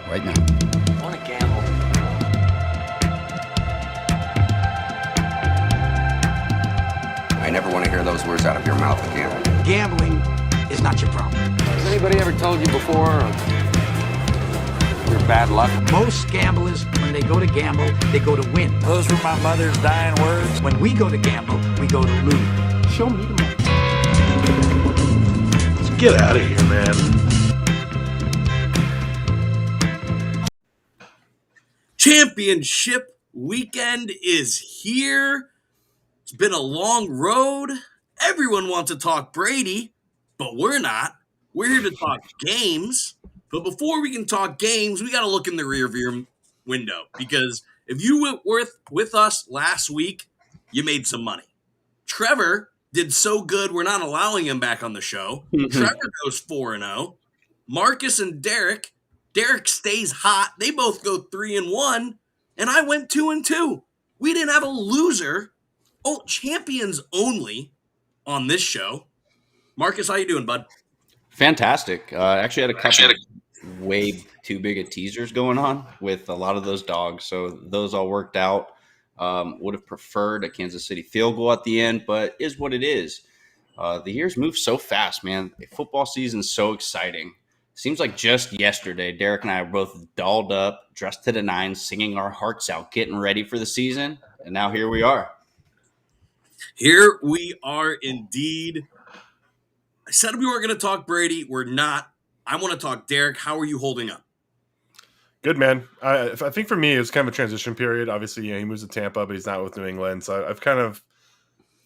right now. I want to gamble. I never want to hear those words out of your mouth again. Gambling is not your problem. Has anybody ever told you before your bad luck? Most gamblers, when they go to gamble, they go to win. Those were my mother's dying words. When we go to gamble, we go to lose. Show me the money. Let's get out of here, man. Championship weekend is here. It's been a long road. Everyone wants to talk Brady, but we're not. We're here to talk games. But before we can talk games, we got to look in the rearview window, because if you were with us last week, you made some money. Trevor did so good, we're not allowing him back on the show. Trevor goes 4-0. Marcus and Derek stays hot. They both go 3-1, and I went 2-2. We didn't have a loser. Oh, champions only on this show. Marcus, how you doing, bud? Fantastic. Actually had a couple way too big of teasers going on with a lot of those dogs, so those all worked out. Would have preferred a Kansas City field goal at the end, but is what it is. The years move so fast, man. Football season's so exciting. Seems like just yesterday, Derek and I were both dolled up, dressed to the nines, singing our hearts out, getting ready for the season, and now here we are. Here we are indeed. I said we weren't going to talk Brady. We're not. I want to talk Derek. How are you holding up? Good, man. I think for me, it's kind of a transition period. Obviously, he moves to Tampa, but he's not with New England. So I've kind of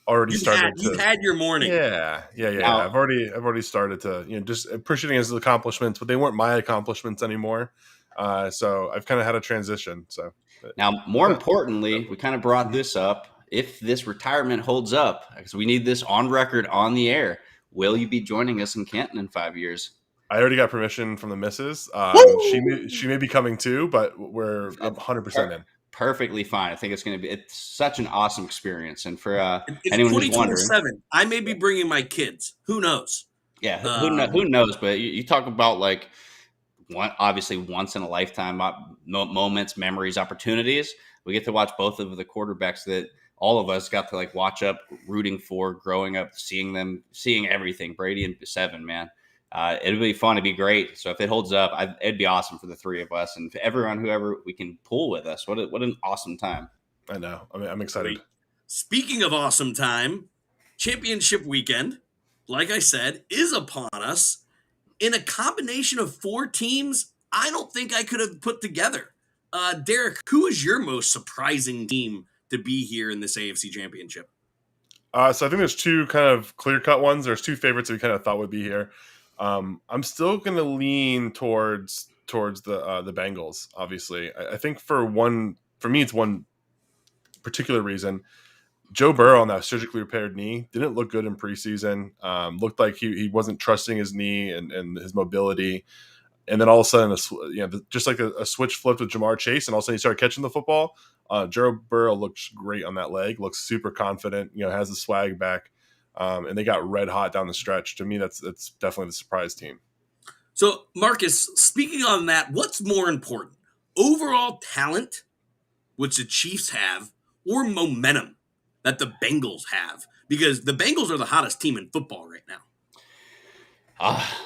already started. You've had your morning. Yeah. Now, I've already started to, just appreciating his accomplishments, but they weren't my accomplishments anymore. So I've kind of had a transition. So now, more importantly, we kind of brought this up. If this retirement holds up, because we need this on record, on the air, will you be joining us in Canton in 5 years? I already got permission from the missus. She may be coming too, but we're 100% in. Perfectly fine. I think it's such an awesome experience. And for it's anyone who's wondering, I may be bringing my kids. Who knows? Yeah, who knows? But you talk about like obviously once in a lifetime moments, memories, opportunities. We get to watch both of the quarterbacks that all of us got to like watch up, rooting for, growing up, seeing everything. Brady and 7, man. It'll be fun. It'd be great. So if it holds up, it'd be awesome for the three of us and for everyone, whoever we can pull with us. What an awesome time. I know. I mean, I'm excited. Great. Speaking of awesome time, championship weekend, like I said, is upon us. In a combination of 4 teams, I don't think I could have put together. Derek, who is your most surprising team to be here in this AFC Championship? So I think there's 2 kind of clear-cut ones. There's 2 favorites that we kind of thought would be here. I'm still going to lean towards the Bengals. Obviously, I think for me, it's one particular reason. Joe Burrow on that surgically repaired knee didn't look good in preseason. Looked like he wasn't trusting his knee and his mobility. And then all of a sudden, just like a switch flipped with Jamar Chase, and all of a sudden he started catching the football. Joe Burrow looks great on that leg. Looks super confident. Has the swag back. And they got red hot down the stretch. To me, that's definitely the surprise team. So, Marcus, speaking on that, what's more important? Overall talent, which the Chiefs have, or momentum that the Bengals have? Because the Bengals are the hottest team in football right now.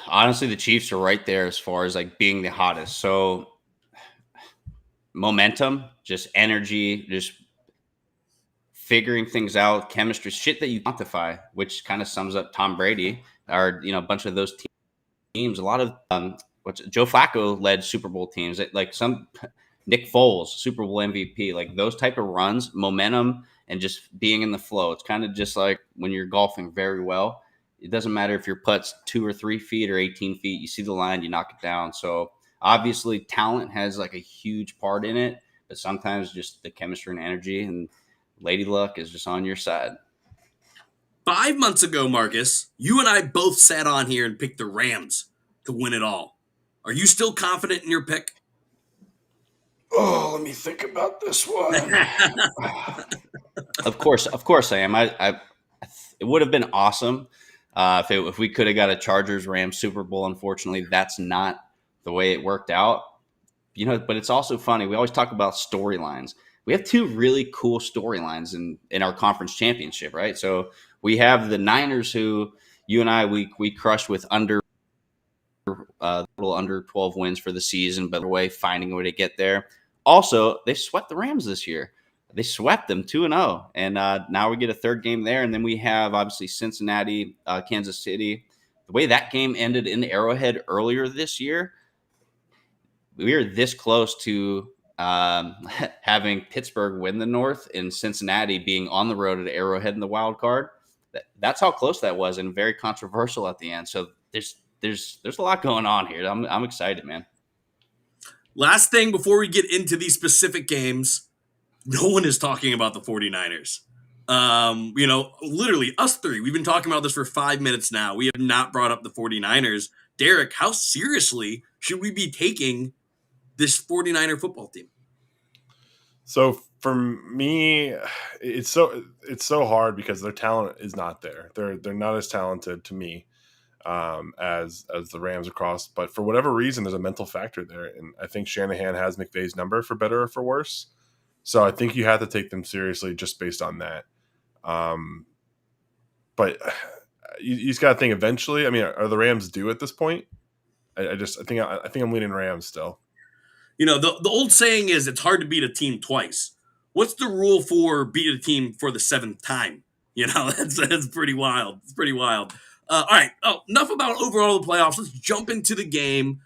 Honestly, the Chiefs are right there as far as like being the hottest. So momentum, just energy, just figuring things out, chemistry, shit that you quantify, which kind of sums up Tom Brady or, a bunch of those teams. A lot of Joe Flacco led Super Bowl teams, like some Nick Foles, Super Bowl MVP, like those type of runs, momentum, and just being in the flow. It's kind of just like when you're golfing very well. It doesn't matter if your putt's 2 or 3 feet or 18 feet. You see the line, you knock it down. So obviously talent has like a huge part in it, but sometimes just the chemistry and energy and Lady Luck is just on your side. 5 months ago, Marcus, you and I both sat on here and picked the Rams to win it all. Are you still confident in your pick? Oh, let me think about this one. Of course I am. It would have been awesome if we could have got a Chargers-Rams Super Bowl. Unfortunately, that's not the way it worked out. but it's also funny. We always talk about storylines. We have two really cool storylines in our conference championship, right? So we have the Niners, who you and I we crushed with little under 12 wins for the season, but way finding a way to get there. Also, they swept the Rams this year. They swept them 2-0, and now we get a third game there, and then we have obviously Cincinnati, Kansas City. The way that game ended in Arrowhead earlier this year, we were this close to having Pittsburgh win the North and Cincinnati being on the road at Arrowhead in the wild card. That's how close that was, and very controversial at the end. So there's a lot going on here. I'm excited, man. Last thing before we get into these specific games, no one is talking about the 49ers. Literally us three, we've been talking about this for 5 minutes now. We have not brought up the 49ers. Derek, how seriously should we be taking this 49er football team? So for me, it's so hard because their talent is not there. They're not as talented to me as the Rams across. But for whatever reason, there's a mental factor there, and I think Shanahan has McVay's number, for better or for worse. So I think you have to take them seriously just based on that. But you just got to think eventually. I mean, are the Rams due at this point? I think I'm leaning Rams still. The old saying is it's hard to beat a team twice. What's the rule for beat a team for the 7th time? That's pretty wild. It's pretty wild. All right. Oh, enough about overall the playoffs. Let's jump into the game.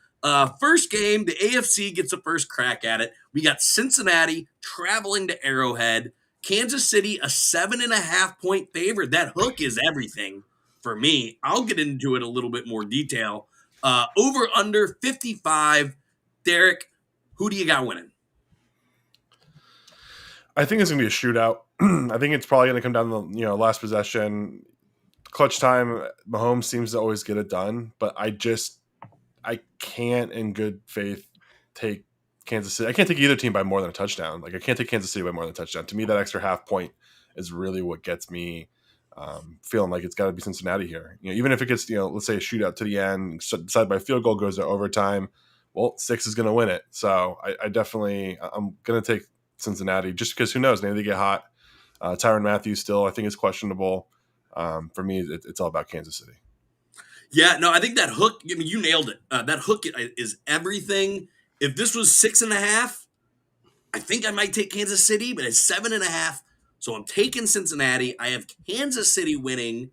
First game, the AFC gets the first crack at it. We got Cincinnati traveling to Arrowhead. Kansas City, a 7.5-point favorite. That hook is everything for me. I'll get into it a little bit more detail. Over under 55. Derek, who do you got winning? I think it's going to be a shootout. I think it's probably going to come down to the last possession. Clutch time, Mahomes seems to always get it done, but I can't in good faith take Kansas City. I can't take either team by more than a touchdown. Like, I can't take Kansas City by more than a touchdown. To me, that extra half point is really what gets me feeling like it's got to be Cincinnati here. Even if it gets, let's say a shootout to the end, decided by field goal, goes to overtime, well, 6 is going to win it. So I'm going to take Cincinnati just because who knows, maybe they get hot. Tyrann Mathieu still, I think, is questionable. For me, it's all about Kansas City. Yeah, no, I think that hook, you nailed it. That hook is everything. If this was 6.5, I think I might take Kansas City, but it's 7.5. So I'm taking Cincinnati. I have Kansas City winning.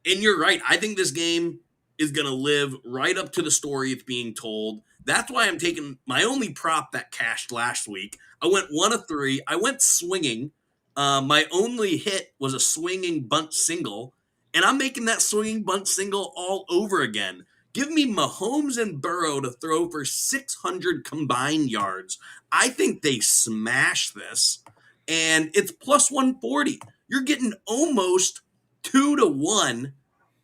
And you're right. I think this game is going to live right up to the story it's being told. That's why I'm taking my only prop that cashed last week. I went 1 of 3. I went swinging. My only hit was a swinging bunt single, and I'm making that swinging bunt single all over again. Give me Mahomes and Burrow to throw for 600 combined yards. I think they smash this, and it's plus 140. You're getting almost 2-1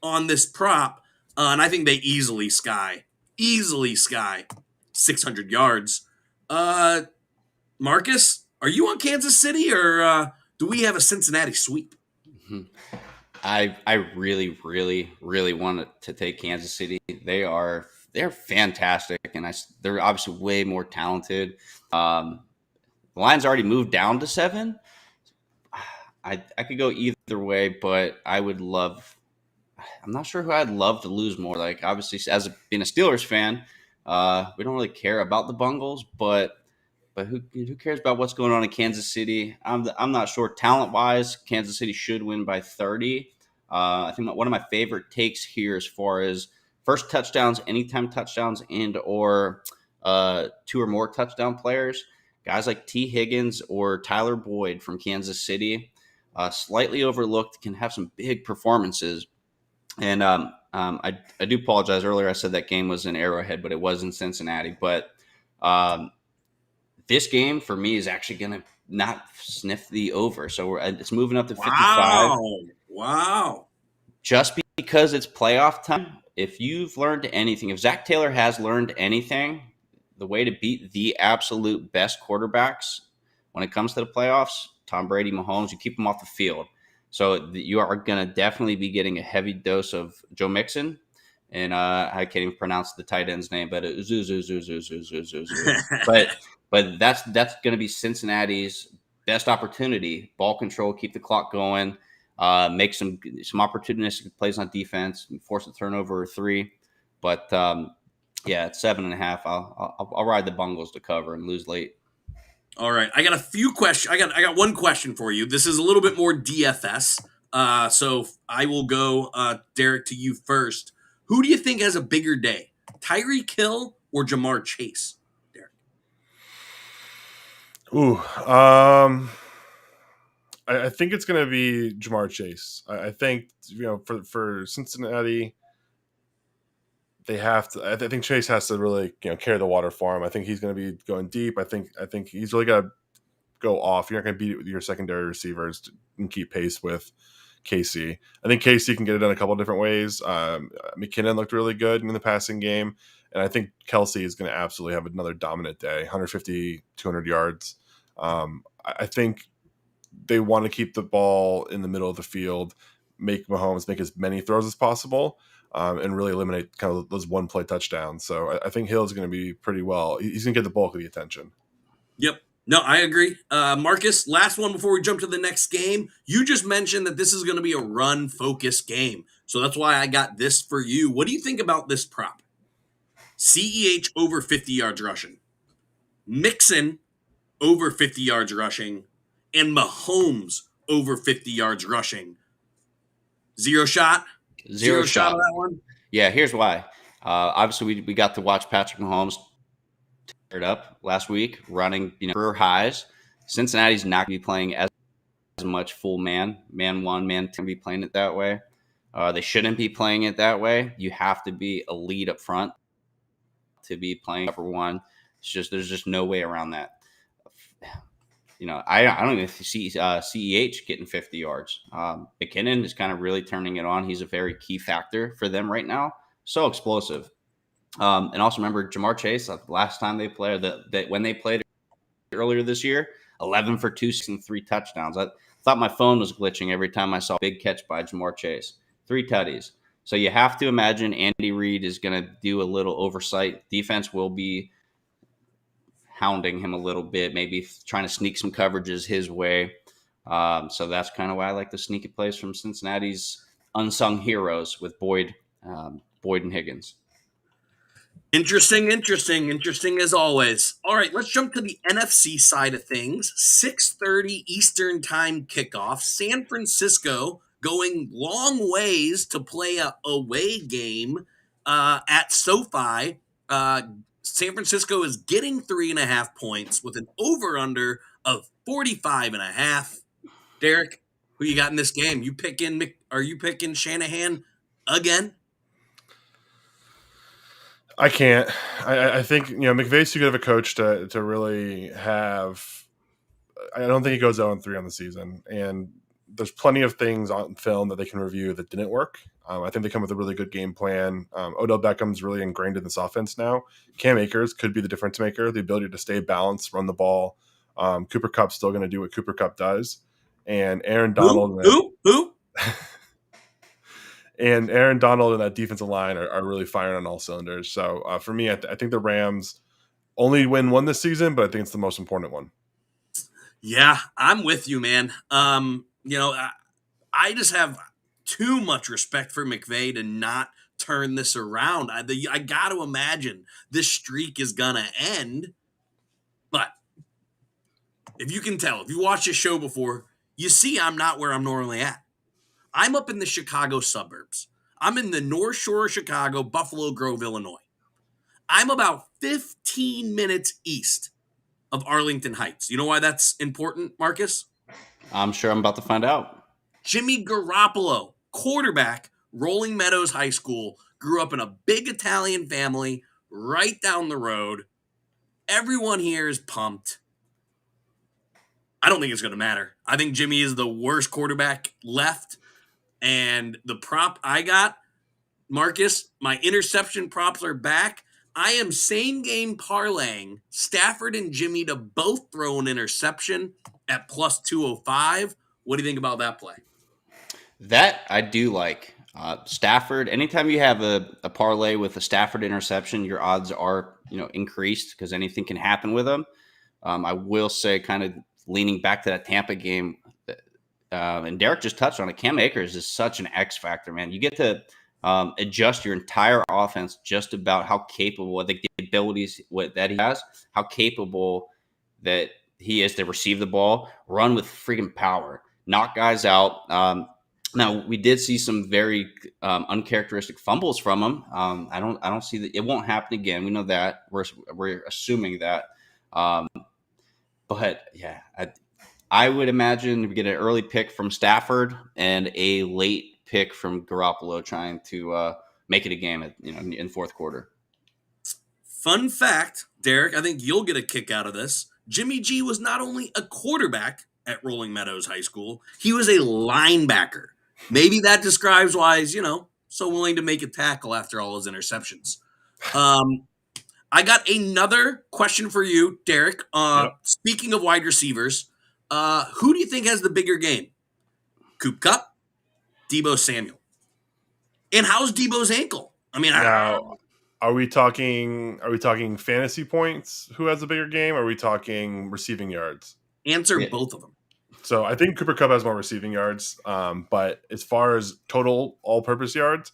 on this prop, and I think they easily sky 600 yards. Marcus, are you on Kansas City, or do we have a Cincinnati sweep? I really, really, really want to take Kansas City. They're fantastic, and they're obviously way more talented. The line's already moved down to 7. I could go either way, but I'm not sure who I'd love to lose more. Like, obviously, as being a Steelers fan, we don't really care about the Bungles, but who cares about what's going on in Kansas City? I'm not sure. Talent-wise, Kansas City should win by 30. I think one of my favorite takes here as far as first touchdowns, anytime touchdowns, and or 2 or more touchdown players. Guys like T. Higgins or Tyler Boyd from Kansas City, slightly overlooked, can have some big performances. And I do apologize. Earlier I said that game was in Arrowhead, but it was in Cincinnati. But this game for me is actually going to not sniff the over. So it's moving up to 55. Wow. Just because it's playoff time, if you've learned anything, if Zach Taylor has learned anything, the way to beat the absolute best quarterbacks when it comes to the playoffs, Tom Brady, Mahomes, you keep them off the field. So you are going to definitely be getting a heavy dose of Joe Mixon. and I can't even pronounce the tight end's name, but but that's going to be Cincinnati's best opportunity. Ball control, keep the clock going, make some opportunistic plays on defense, and force a turnover or 3. But yeah, at 7.5, I'll ride the Bungles to cover and lose late. All right, I got a few questions. I got one question for you. This is a little bit more DFS. So I will go, Derek, to you first. Who do you think has a bigger day, Tyreek Hill or Jamar Chase? Derek. Ooh, I think it's going to be Jamar Chase. I think for Cincinnati, they have to. I think Chase has to really carry the water for him. I think he's going to be going deep. I think he's really got to go off. You're not going to beat your secondary receivers and keep pace with Casey. I think Casey can get it done a couple of different ways. McKinnon looked really good in the passing game, and I think Kelsey is going to absolutely have another dominant day, 150, 200 yards. I think they want to keep the ball in the middle of the field, make Mahomes make as many throws as possible, and really eliminate kind of those one-play touchdowns. So I think Hill is going to be pretty well. He's going to get the bulk of the attention. Yep. No, I agree. Marcus, last one before we jump to the next game. You just mentioned that this is going to be a run-focused game. So that's why I got this for you. What do you think about this prop? CEH over 50 yards rushing. Mixon over 50 yards rushing. And Mahomes over 50 yards rushing. Zero shot? Zero shot on that one? Yeah, here's why. Obviously, we got to watch Patrick Mahomes tear it up last week, running career highs. Cincinnati's not going to be playing as much full man 1, man 2, be playing it that way. They shouldn't be playing it that way. You have to be a lead up front to be playing cover 1. There's just no way around that. I don't even see CEH getting 50 yards. McKinnon is kind of really turning it on. He's a very key factor for them right now. So explosive. And also remember Jamar Chase, last time they played, when they played earlier this year, 11 for 2 and 3 touchdowns. I thought my phone was glitching every time I saw a big catch by Jamar Chase. 3 tutties. So you have to imagine Andy Reid is going to do a little oversight. Defense will be hounding him a little bit, maybe trying to sneak some coverages his way. So that's kind of why I like the sneaky plays from Cincinnati's unsung heroes with Boyd and Higgins. Interesting as always. All right, let's jump to the NFC side of things. 6:30 Eastern time kickoff. San Francisco going long ways to play a away game at SoFi. San Francisco is getting 3.5 points with an over-under of 45.5. Derek, who you got in this game? Are you picking Shanahan again? I can't. I think McVay's too good of a coach to really have. I don't think he goes 0-3 on the season, and there's plenty of things on film that they can review that didn't work. I think they come with a really good game plan. Odell Beckham's really ingrained in this offense now. Cam Akers could be the difference maker, the ability to stay balanced, run the ball. Cooper Kupp's still going to do what Cooper Kupp does, and Aaron Donald. Who? And Aaron Donald and that defensive line are really firing on all cylinders. So for me, I think the Rams only win one this season, but I think it's the most important one. Yeah, I'm with you, man. I just have too much respect for McVay to not turn this around. I got to imagine this streak is going to end. But if you can tell, if you watch this show before, you see I'm not where I'm normally at. I'm up in the Chicago suburbs. I'm in the North Shore of Chicago, Buffalo Grove, Illinois. I'm about 15 minutes east of Arlington Heights. You know why that's important, Marcus? I'm sure I'm about to find out. Jimmy Garoppolo, quarterback, Rolling Meadows High School, grew up in a big Italian family right down the road. Everyone here is pumped. I don't think it's going to matter. I think Jimmy is the worst quarterback left. And the prop I got, Marcus, my interception props are back. I am same game parlaying Stafford and Jimmy to both throw an interception at plus 205. What do you think about that play? That I do like. Stafford, anytime you have a parlay with a Stafford interception, your odds are, increased because anything can happen with them. I will say, kind of leaning back to that Tampa game, and Derek just touched on it. Cam Akers is such an X factor, man. You get to adjust your entire offense just about how capable, I think the abilities that he has, how capable that he is to receive the ball, run with freaking power, knock guys out. Now we did see some very uncharacteristic fumbles from him. I don't see that it won't happen again. We know that we're assuming that. But yeah, I would imagine we get an early pick from Stafford and a late pick from Garoppolo trying to make it a game in fourth quarter. Fun fact, Derek, I think you'll get a kick out of this. Jimmy G was not only a quarterback at Rolling Meadows High School, he was a linebacker. Maybe that describes why he's, so willing to make a tackle after all his interceptions. I got another question for you, Derek. Yep. Speaking of wide receivers, who do you think has the bigger game? Coop Cup, Debo Samuel. And how's Debo's ankle? I mean, Now, are we talking fantasy points? Who has the bigger game? Or are we talking receiving yards? answer both of them. So I think Cooper Kupp has more receiving yards, but as far as total all-purpose yards,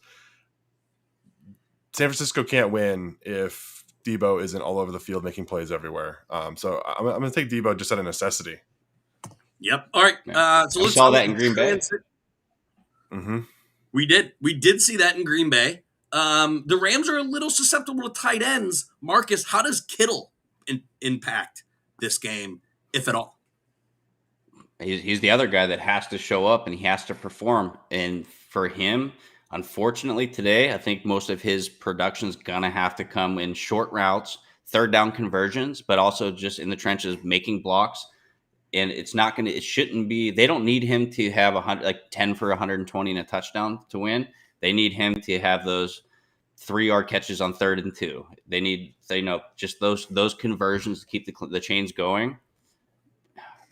San Francisco can't win if Debo isn't all over the field making plays everywhere. So I'm going to take Debo just out of necessity. Yep. All right. So We let's saw that in Green Bay. Mm-hmm. We did see that in Green Bay. The Rams are a little susceptible to tight ends. Marcus, how does Kittle impact this game, if at all? He's the other guy that has to show up and he has to perform. And for him, unfortunately, today, I think most of his production is going to have to come in short routes, third down conversions, but also just in the trenches, making blocks. And it shouldn't be, they don't need him to have 10 for 120 and a touchdown to win. They need him to have those 3-yard catches on 3rd and 2. Just those conversions to keep the chains going.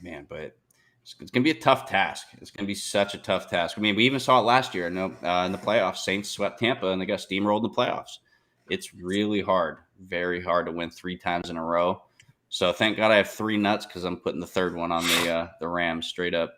Man, but it's going to be a tough task. It's going to be such a tough task. I mean, we even saw it last year. In the playoffs, Saints swept Tampa and they got steamrolled in the playoffs. It's really hard, very hard to win 3 times in a row. So thank God I have 3 nuts because I'm putting the third one on the Rams straight up.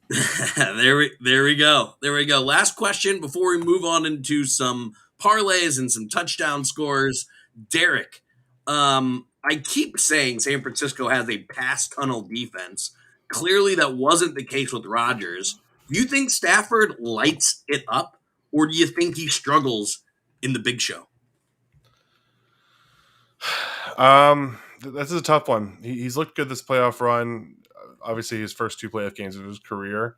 There we go. Last question before we move on into some parlays and some touchdown scores. Derek, I keep saying San Francisco has a pass tunnel defense. Clearly, that wasn't the case with Rodgers. Do you think Stafford lights it up, or do you think he struggles in the big show? This is a tough one. He's looked good this playoff run. Obviously, his first 2 playoff games of his career.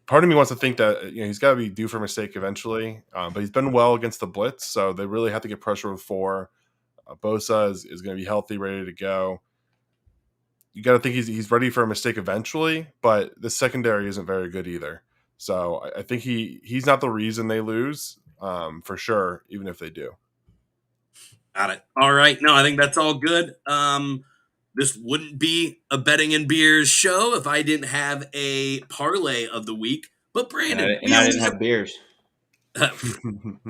Part of me wants to think that he's got to be due for a mistake eventually. But he's been well against the blitz, so they really have to get pressure with 4. Bosa is going to be healthy, ready to go. You got to think he's ready for a mistake eventually, but the secondary isn't very good either. So I think he's not the reason they lose for sure, even if they do. Got it. All right. No, I think that's all good. This wouldn't be a betting and beers show if I didn't have a parlay of the week. But Brandon, And I didn't have beers.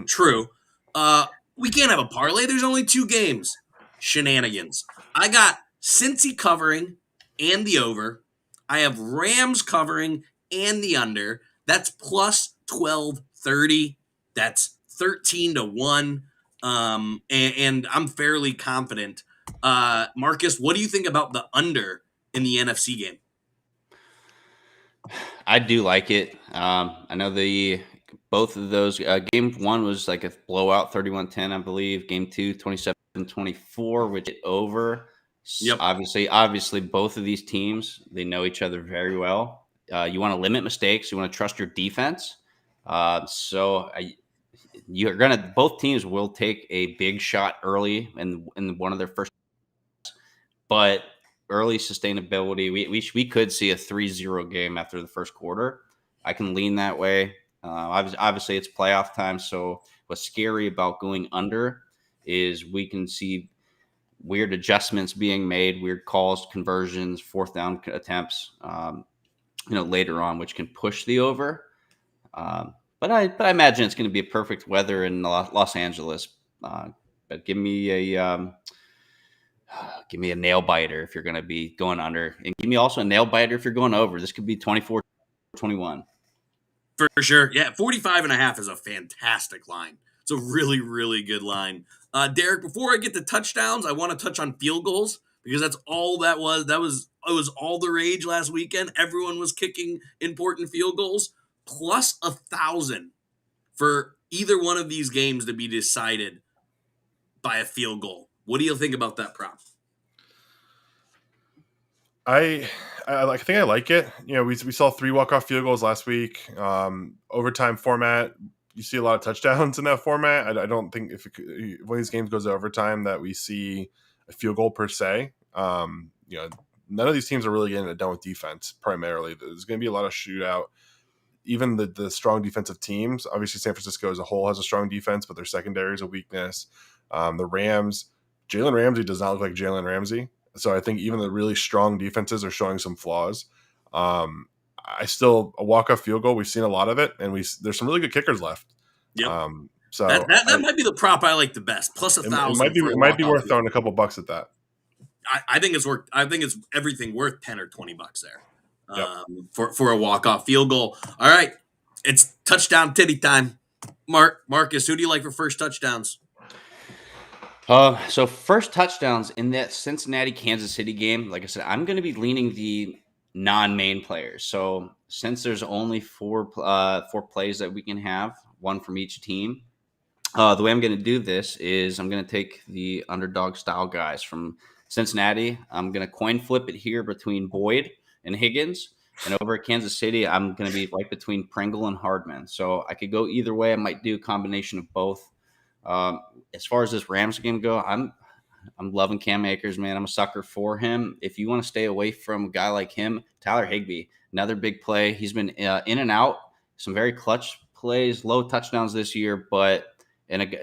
True. We can't have a parlay. There's only 2 games. Shenanigans. I got Cincy covering and the over. I have Rams covering and the under. That's plus 1230. That's 13-1. And I'm fairly confident. Marcus, what do you think about the under in the NFC game? I do like it. I know both of those game 1 was like a blowout 31-10, I believe. Game 2 27-24, which it over. Yep. Obviously both of these teams, they know each other very well. You want to limit mistakes, you want to trust your defense. Both teams will take a big shot early in one of their first, but early sustainability, we could see a 3-0 game after the first quarter. I can lean that way. Obviously it's playoff time, so what's scary about going under is we can see weird adjustments being made, weird calls, conversions, 4th down attempts, later on, which can push the over. but I imagine it's going to be a perfect weather in Los Angeles. But give me a nail biter if you're going to be going under, and give me also a nail biter if you're going over. This could be 24-21. For sure. Yeah, 45.5 is a fantastic line. It's a really, really good line. Derek, before I get to touchdowns, I want to touch on field goals because that's all that was. It was all the rage last weekend. Everyone was kicking important field goals, plus 1,000 for either one of these games to be decided by a field goal. What do you think about that prop? I think I like it. We saw 3 walk-off field goals last week. Overtime format, you see a lot of touchdowns in that format. I don't think if one of these games goes to overtime that we see a field goal per se. None of these teams are really getting it done with defense primarily. There's going to be a lot of shootout. Even the strong defensive teams, obviously San Francisco as a whole has a strong defense, but their secondary is a weakness. The Rams, Jalen Ramsey does not look like Jalen Ramsey. So I think even the really strong defenses are showing some flaws. A walk-off field goal, we've seen a lot of it, and there's some really good kickers left. Yep. So that might be the prop I like the best. Plus 1,000. It might be worth throwing a couple bucks at that. I think it's worth. I think it's everything worth $10 or $20 there. Yep. For a walk-off field goal. All right, it's touchdown titty time. Marcus, who do you like for first touchdowns? So first touchdowns in that Cincinnati Kansas City game. Like I said, I'm going to be leaning the non-main players. So since there's only four plays that we can have, one from each team, the way I'm going to do this is I'm going to take the underdog style guys from Cincinnati. I'm going to coin flip it here between Boyd and Higgins. And over at Kansas City, I'm going to be right between Pringle and Hardman. So I could go either way. I might do a combination of both. As far as this Rams game go, I'm loving Cam Akers, man. I'm a sucker for him. If you want to stay away from a guy like him, Tyler Higbee, another big play. He's been in and out, some very clutch plays, low touchdowns this year, but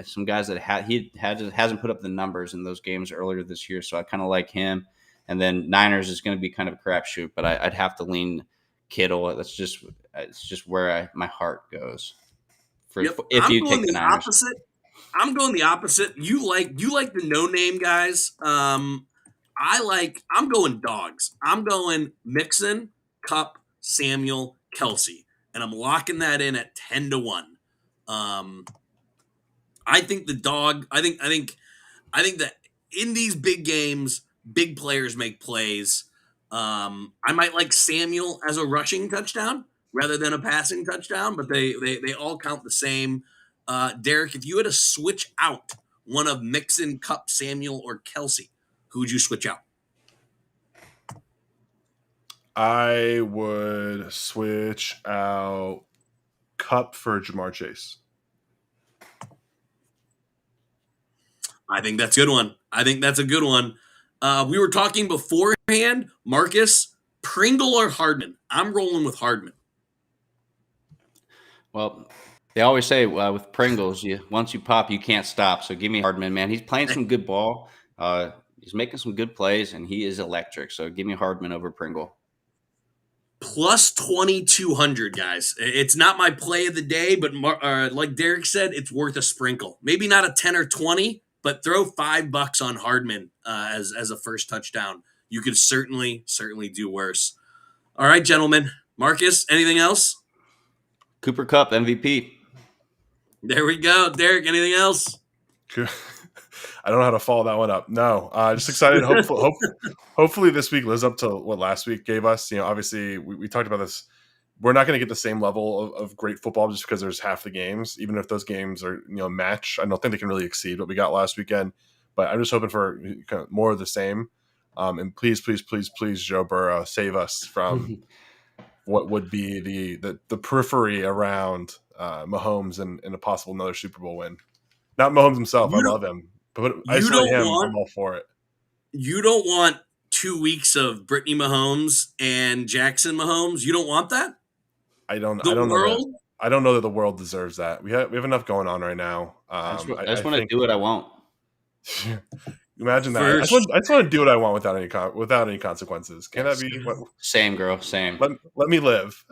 some guys that hasn't put up the numbers in those games earlier this year. So I kind of like him. And then Niners is going to be kind of a crapshoot, but I'd have to lean Kittle. It's just where my heart goes. If you take the Niners. Opposite. I'm going the opposite. You like the no-name guys. I'm going dogs. I'm going Mixon, Kupp, Samuel, Kelsey, and I'm locking that in at 10-1. I think the dog. I think that in these big games, big players make plays. I might like Samuel as a rushing touchdown rather than a passing touchdown, but they all count the same. Derek, if you had to switch out one of Mixon, Kupp, Samuel, or Kelsey, who would you switch out? I would switch out Kupp for Jamar Chase. I think that's a good one. We were talking beforehand, Marcus, Pringle or Hardman? I'm rolling with Hardman. Well, they always say with Pringles, once you pop, you can't stop. So give me Hardman, man. He's playing some good ball. He's making some good plays, and he is electric. So give me Hardman over Pringle. Plus 2,200, guys. It's not my play of the day, but like Derek said, it's worth a sprinkle. Maybe not a 10 or 20, but throw $5 on Hardman as a first touchdown. You could certainly do worse. All right, gentlemen. Marcus, anything else? Cooper Kupp, MVP. There we go. Derek, anything else? I don't know how to follow that one up. No, just excited. Hopefully this week lives up to what last week gave us. Obviously we talked about this. We're not going to get the same level of great football just because there's half the games. Even if those games are match, I don't think they can really exceed what we got last weekend. But I'm just hoping for kind of more of the same. And please, Joe Burrow, save us from what would be the periphery around Mahomes and a possible another Super Bowl win. Not Mahomes himself. I love him. But isolating him, I'm all for it. You don't want 2 weeks of Brittany Mahomes and Jackson Mahomes. You don't want that? I don't know that the world deserves that. We have enough going on right now. I just want to do what I want. Imagine that. I just want to do what I want without any consequences. Can that be? Same, girl. Same. Let me live.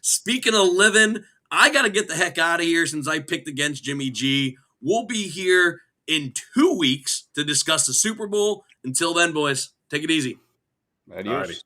Speaking of living, I got to get the heck out of here since I picked against Jimmy G. We'll be here in 2 weeks to discuss the Super Bowl. Until then, boys, take it easy. Adios. Alrighty.